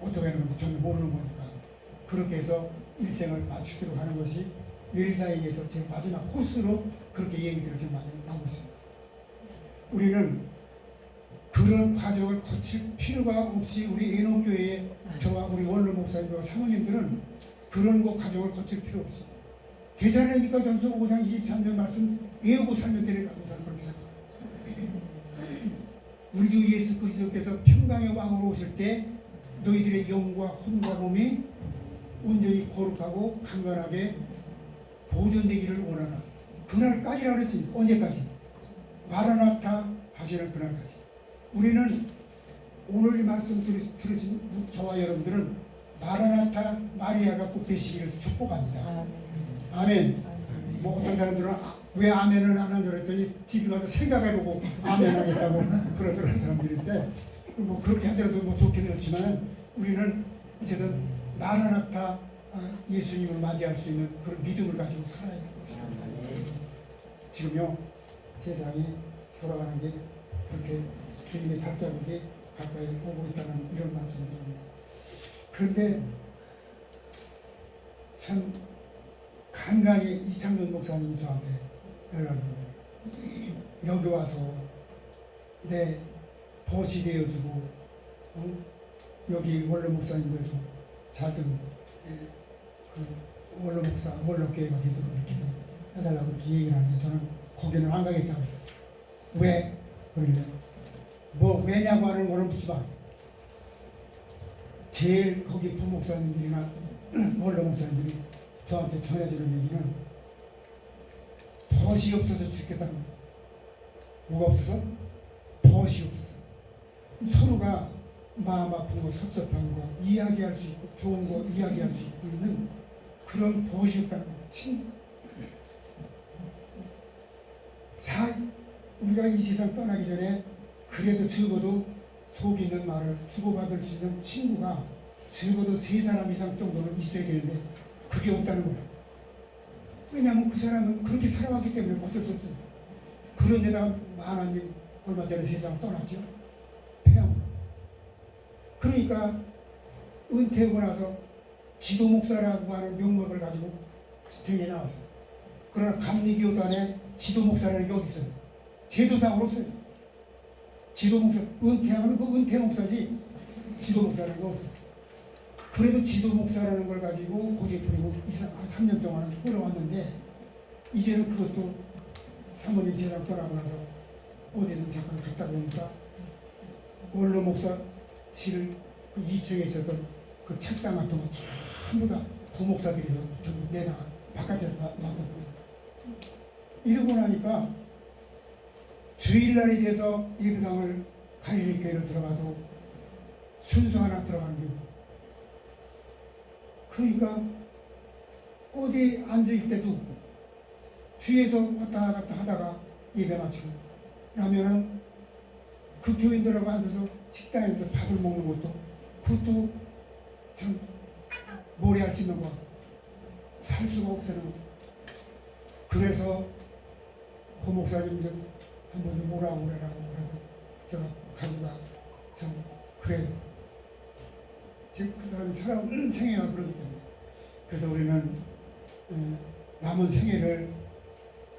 어떻게 하는 건지 전혀 모르는 거니까 그렇게 해서 일생을 맞추도록 하는 것이 웰다잉에서 제 마지막 코스로 그렇게 얘기들을 지금 많이 나오고 있습니다. 우리는 그런 과정을 거칠 필요가 없이 우리 애녹교회의 저와 우리 원로 목사님과 사모님들은 그런 거 가정을 거칠 필요 없어. 데살로니가 전서 5장 23절 말씀 외우고 살면 되리라고 저는 그렇게 생각합니다. 우리 주 예수 그리스도께서 평강의 왕으로 오실 때 너희들의 영과 혼과 몸이 온전히 거룩하고 강건하게 보존되기를 원하나. 그날까지라고 그랬습니다. 언제까지? 마라나타 하시는 그날까지. 우리는 오늘 이 말씀 들으신 저와 여러분들은 마라나타 마리아가 꼭 되시기를 축복합니다. 아멘. 뭐 어떤 사람들은 왜 아멘을 안 하냐 그랬더니 집에 가서 생각해보고 아멘 하겠다고 그러더라는 사람들인데 뭐 그렇게 하더라도 뭐 좋긴 좋지만 우리는 어쨌든 마라나타 예수님을 맞이할 수 있는 그런 믿음을 가지고 살아야 되는 것입니다. 지금요 세상이 돌아가는 게 그렇게 주님의 발자국이 가까이 오고 있다는 이런 말씀드립니다. 그런데 참 간간히 이창준 목사님이 저한테 연락이 오네요. 여기 와서 내 벗이 되어주고 여기 원로 목사님들 좀 잘 좀 그 원로 목사 원로교회가 되도록 이렇게 좀 해달라고 이렇게 얘기를 하는데 저는 거기는 안 가겠다고 했어요. 왜? 그러길래 뭐 왜냐고 하는 거는 묻지 마. 제일 거기 부목사님들이나 원로 목사님들이 저한테 전해주는 얘기는 벗이 없어서 죽겠다는 거예요. 뭐가 없어서? 벗이 없어서. 서로가 마음 아픈 거, 섭섭한 거, 이야기할 수 있고 좋은 거 이야기할 수 있는 그런 벗이 없다는 거예요. 우리가 이 세상 떠나기 전에 그래도 적어도 속이 있는 말을 주고받을 수 있는 친구가 적어도 3사람 이상 정도는 있어야 되는데 그게 없다는 거예요. 왜냐하면 그 사람은 그렇게 살아왔기 때문에 어쩔 수 없어요. 그런데다 하나님 얼마 전에 세상을 떠났죠. 폐암으로. 그러니까 은퇴하고 나서 지도 목사라고 하는 명목을 가지고 등에 나왔어요. 그러나 감리교단에 지도 목사라는 게 어디 있어요? 제도상으로 없어요. 지도 목사, 은퇴하면 그 은퇴 목사지 지도 목사라는 거 없어요. 그래도 지도 목사라는 걸 가지고 고집부리고 3년 동안 끌어왔는데 이제는 그것도 사모님 세상 떠나고 나서 어디 좀 잠깐 갔다 보니까 원로 목사실 그 2층에 있었던 그 책상 같은 거 전부 다 부목사들이 전부 내다가 바깥에 놔뒀고요. 이러고 나니까 주일날이 돼서 예배당을 갈릴리 교회를 들어가도 순서 하나 들어가는 게 그러니까 어디 앉을 때도 뒤에서 왔다 갔다 하다가 예배 마치고 라면은 그 교인들하고 앉아서 식당에서 밥을 먹는 것도 그것도 참 모래알 씹는 거 살 수가 없다는 거죠. 그래서 고 목사님 좀 한번 좀 오라고 그래라고 그래서 제가 가지가 참 그래요. 지금 그 사람이 살아온 생애가 그러기 때문에 그래서 우리는 남은 생애를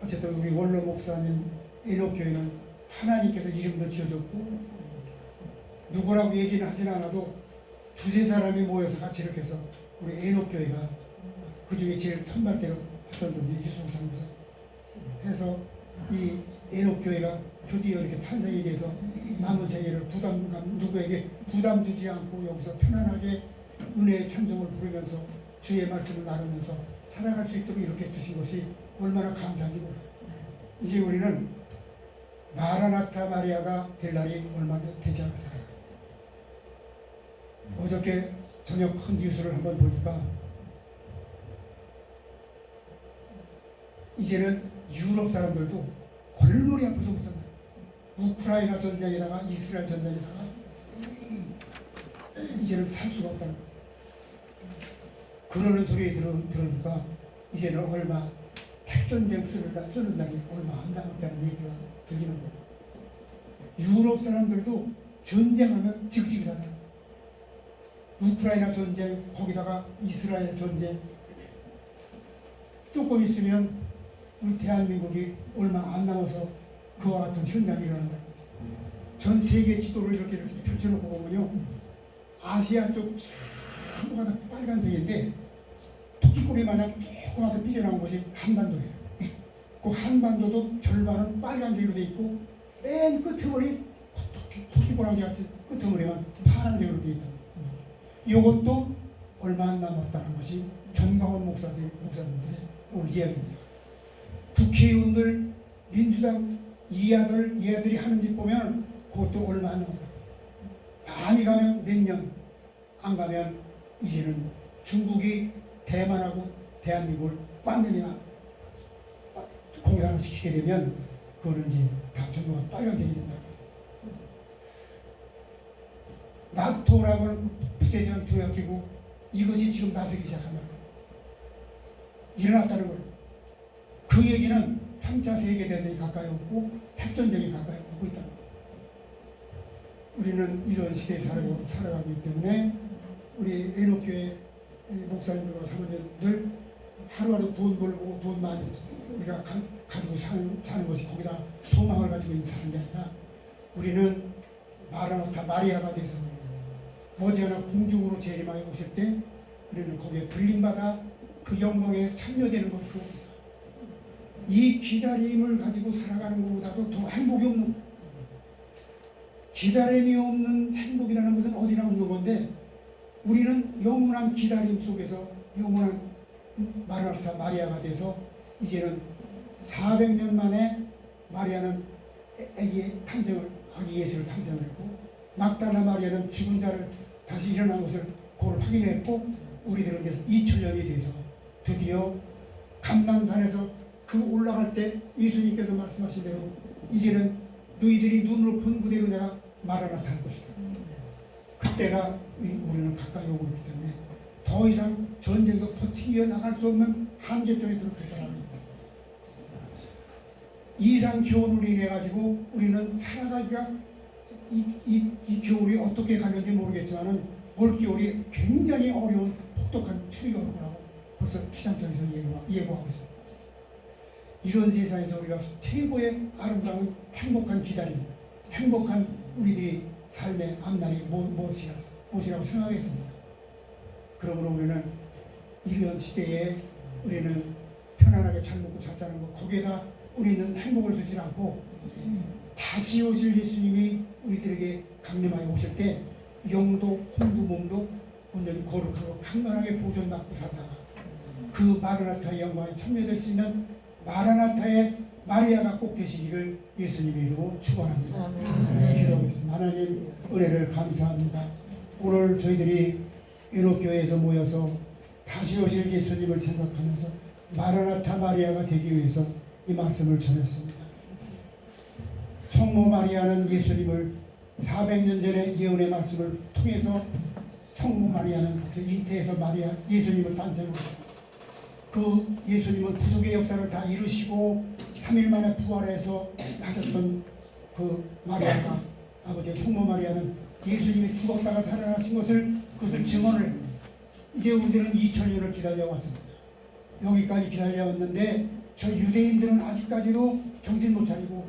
어쨌든 우리 원로 목사님 에녹교회는 하나님께서 이름도 지어줬고 누구라고 얘기는 하진 않아도 2-3사람이 모여서 같이 이렇게 해서 우리 에녹교회가 그 중에 제일 선발대로 하던 분이 유승창에서 해서 이 에녹교회가 드디어 이렇게 탄생이 돼서 남은 생애를 누구에게 부담 주지 않고 여기서 편안하게 은혜의 찬송을 부르면서 주의 말씀을 나누면서 살아갈 수 있도록 이렇게 주신 것이 얼마나 감사한지 몰라요. 이제 우리는 마라나타 마리아가 될 날이 얼마 되지 않았어요. 어저께 저녁 큰 뉴스를 한번 보니까 이제는 유럽 사람들도 골머리 아파서 못 산다. 우크라이나 전쟁에다가 이스라엘 전쟁에다가 이제는 살 수가 없다는 거예요. 그러는 소리 들으니까 이제는 얼마 핵전쟁 쓰는 날이 얼마 안 남았다는 얘기가 들리는 거예요. 유럽 사람들도 전쟁하면 지긋지긋하다. 우크라이나 전쟁 거기다가 이스라엘 전쟁 조금 있으면 우리 대한민국이 얼마 안 남아서 그와 같은 현상이 일어난다. 전 세계 지도를 이렇게 펼쳐놓고 보면요. 아시아 쪽 전부가 다 빨간색인데 토끼꼬리 마냥 조그맣게 삐져나온 것이 한반도예요. 그 한반도도 절반은 빨간색으로 돼 있고 맨 끄트머리 토끼꼬랑지 같이 끄트머리만 파란색으로 돼 있다. 이것도 얼마 안 남았다는 것이 전광훈 목사님들의 오늘 이야기입니다. 국회의원들 민주당 이하들이 하는 짓 보면 그것도 얼마 안 남았다. 많이 가면 몇 년, 안 가면 이제는 중국이 대만하고 대한민국을 완전히 공산화시키게 되면 그거는 이제 다 전부가 빨간색이 된다. 나토라고 하는 부대전 조약기구 이것이 지금 나서기 시작한다. 일어났다는 거예요. 그 얘기는 3차 세계대전이 가까이 오고 핵전쟁이 가까이 오고 있다는 거예요. 우리는 이런 시대에 살아가고 있기 때문에 우리 애녹교회 목사님들과 사모님들 하루하루 돈 벌고 돈 많이 우리가 가지고 사는 것이 거기다 소망을 가지고 있는 사는 게 아니라 우리는 마라나타 마리아가 돼서 머지않아 공중으로 재림하여 오실 때 우리는 거기에 불림받아 그 영광에 참여되는 것으로 이 기다림을 가지고 살아가는 것보다도 더 행복이 없는 거예요. 기다림이 없는 행복이라는 것은 어디나 없는 건데 우리는 영원한 기다림 속에서 영원한 마라나타 마리아가 돼서 이제는 400년 만에 마리아는 아기 예수를 탄생을 했고 막달라 마리아는 죽은 자를 다시 일어난 것을 그걸 확인했고 우리들은 이제 2000년이 돼서 드디어 감람산에서 그 올라갈 때 예수님께서 말씀하신 대로 이제는 너희들이 눈으로 본 그대로 내가 마라나타할 것이다. 그때가 우리는 가까이 오고 있기 때문에 더 이상 전쟁도 버티어 나갈 수 없는 한계 쪽에 들어갔다는 겁니다. 이상 기온으로 인해 가지고 우리는 살아가기가 이 겨울이 어떻게 가는지 모르겠지만은 올 겨울이 굉장히 어려운 혹독한 추위가 올 거라고 벌써 기상청에서 예고하고 있습니다. 이런 세상에서 우리가 최고의 아름다운 행복한 기다림, 행복한 우리들이 삶의 앞날이 무엇이라고 생각했습니다. 그러므로 우리는 이런 시대에 우리는 편안하게 잘 먹고 잘 사는 것 거기에다 우리는 행복을 두지 않고 다시 오실 예수님이 우리들에게 강림하여 오실 때 영도 혼도 몸도 온전히 거룩하고 강건하게 보존받고 살다가 그 마라나타의 영광에 참여될 수 있는 마라나타의 마리아가 꼭 되시기를 예수님의 이름으로 축원합니다. 기도하겠습니다. 하나님 은혜를 감사합니다. 오늘 저희들이 애녹교회에서 모여서 다시 오실 예수님을 생각하면서 마라나타 마리아가 되기 위해서 이 말씀을 전했습니다. 성모 마리아는 예수님을 400년 전에 예언의 말씀을 통해서 성모 마리아는 잉태에서 예수님을 탄생했습니다. 그 예수님은 구속의 역사를 다 이루시고 3일 만에 부활해서 하셨던 그 마리아가 아버지 성모 마리아는 예수님이 죽었다가 살아나신 그것을 증언을 이제 우리들은 2000년을 기다려왔습니다. 여기까지 기다려왔는데 저 유대인들은 아직까지도 정신 못 차리고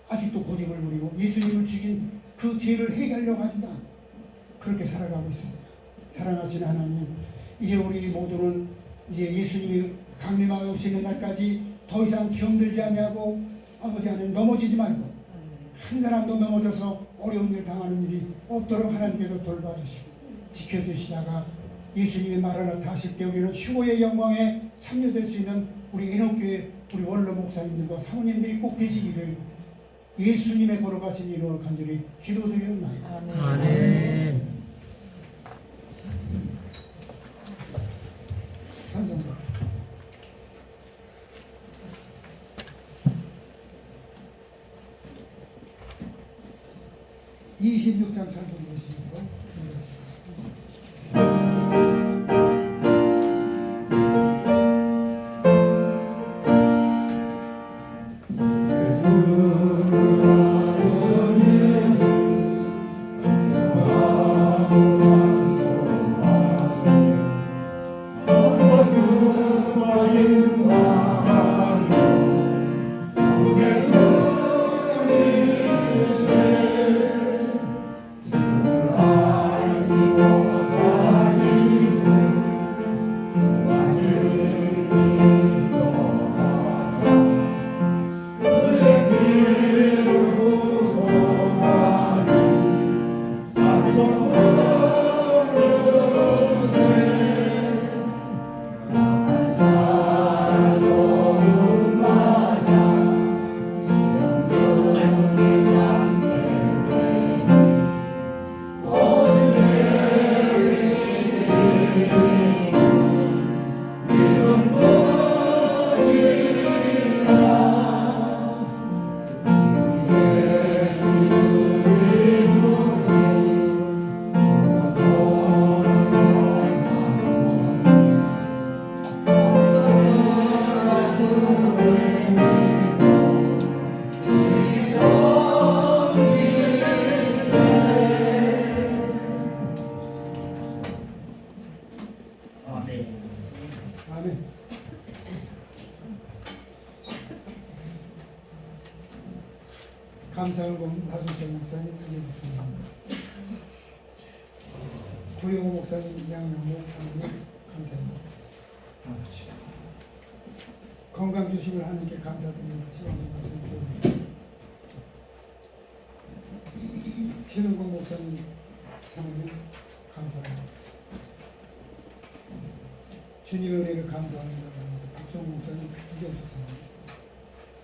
아직도 고집을 부리고 예수님을 죽인 그 죄를 해결하려고 하지도 않고 그렇게 살아가고 있습니다. 사랑하시는 하나님, 이제 우리 모두는 이제 예수님이 강림하여 오시는 날까지 더 이상 병들지 아니하고 아버지 안에 넘어지지 말고 한 사람도 넘어져서 어려운 일 당하는 일이 없도록 하나님께서 돌봐주시고 지켜주시다가 예수님이 마라나타 하실 때 우리는 휴거의 영광에 참여될 수 있는 우리 애녹교회 우리 원로 목사님들과 사모님들이 꼭 되시기를 예수님의 걸어가신 이름으로 간절히 기도드리옵나이다. 아멘. 찬송가 26장 찬송 보시면서 준비하십니다. 주 감사원금 나순철 목사님, 이재수 총장님, 고영호 목사님, 양영모 목사님 감사합니다. 건강 주식을 하나님께 감사드립니다. 지원진 목사님 주옵소서. 신은권 목사님 사모님 감사합니다. 주님의 은혜를 감사합니다. 박성 목사님 이경수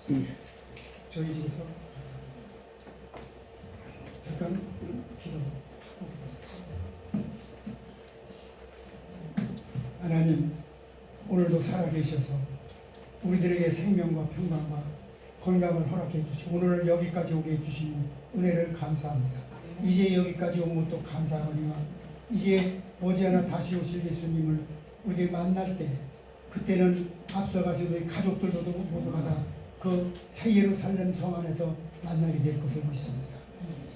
사모님 저희 집에서 잠깐 기도 축복드립니다. 하나님, 오늘도 살아계셔서 우리들에게 생명과 평강과 건강을 허락해 주시고 오늘 여기까지 오게 해주신 은혜를 감사합니다. 이제 여기까지 온 것도 감사하거니와 이제 머지않아 다시 오실 예수님을 우리들이 만날 때 그때는 앞서가서 우리 가족들도 모두가 다 그 새 예루살렘 성 안에서 만나게 될 것을 믿습니다.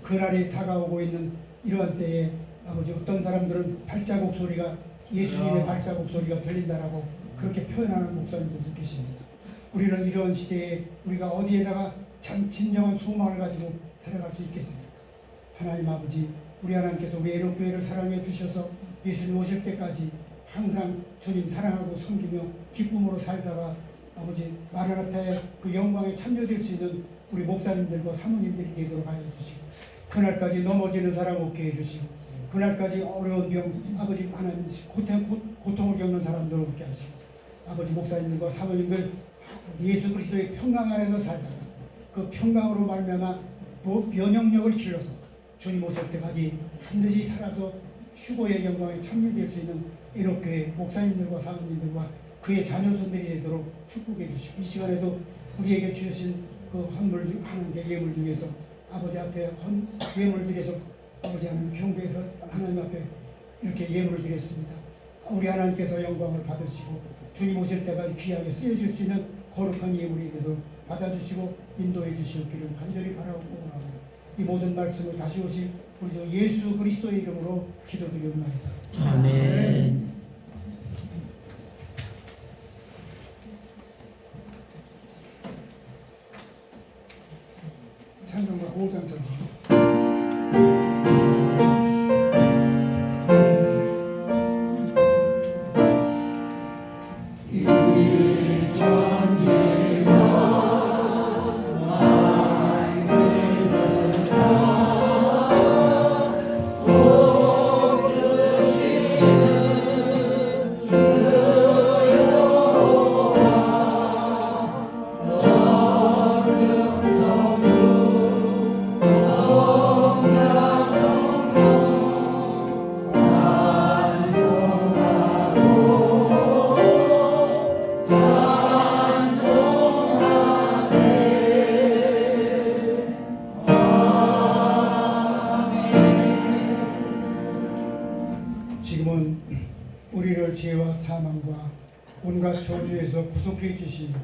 그날이 다가오고 있는 이러한 때에 아버지 어떤 사람들은 발자국 소리가 예수님의 발자국 소리가 들린다라고 그렇게 표현하는 목사님들도 계십니다. 우리는 이런 시대에 우리가 어디에다가 참 진정한 소망을 가지고 살아갈 수 있겠습니까? 하나님 아버지, 우리 하나님께서 우리 애록교회를 사랑해 주셔서 예수님 오실 때까지 항상 주님 사랑하고 섬기며 기쁨으로 살다가 아버지 마라나타의 그 영광에 참여될 수 있는 우리 목사님들과 사모님들이 되도록 하여 주시고 그날까지 넘어지는 사람 없게 해주시고 그날까지 어려운 병 아버지 하나님 고통을 겪는 사람들 없게 하시고 아버지 목사님들과 사모님들 예수 그리스도의 평강 안에서 살다가 그 평강으로 말미암아 면역력을 길러서 주님 오실 때까지 반드시 살아서 휴거의 영광에 참여될 수 있는 애록교회 목사님들과 사모님들과 그의 자녀손들이 되도록 축복해 주시고 이 시간에도 우리에게 주신 그 헌물 하나님께 예물 중에서 아버지 앞에 예물을 드려서 아버지 하나님 경배해서 하나님 앞에 이렇게 예물을 드렸습니다. 우리 하나님께서 영광을 받으시고 주님 오실 때까지 귀하게 쓰여질 수 있는 거룩한 예물이 되도록 받아주시고 인도해 주시옵기를 간절히 바라옵고 원합니다. 이 모든 말씀을 다시 오실 우리 주 예수 그리스도의 이름으로 기도드리옵나이다. 아멘. 찬송가 5장 전지금은 우리를 죄와 사망과 온갖 저주에서 구속해 주신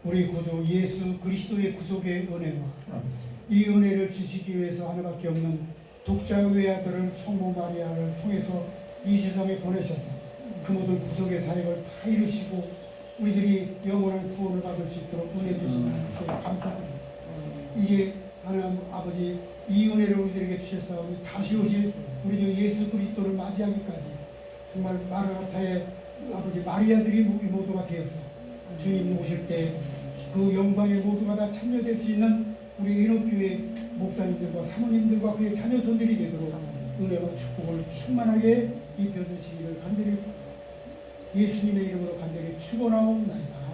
우리 구주 예수 그리스도의 구속의 은혜와 이 은혜를 주시기 위해서 하나밖에 없는 독자 외아들을 성모 마리아를 통해서 이 세상에 보내셔서 그 모든 구속의 사역을 다 이루시고 우리들이 영원한 구원을 받을 수 있도록 은혜 주시는 데 감사합니다. 이제 하나님 아버지 이 은혜를 우리들에게 주셨사오니 다시 오실 우리 주 예수 그리스도를 맞이하기까지 정말 마라나타의 아버지 마리아들이 우리 모두가 되어서 주님 오실 때 그 영광에 모두가 다 참여될 수 있는 우리 인업교회 목사님들과 사모님들과 그의 자녀손들이 되도록 은혜와 축복을 충만하게 입혀주시기를 간절히 예수님의 이름으로 간절히 축원하옵나이다.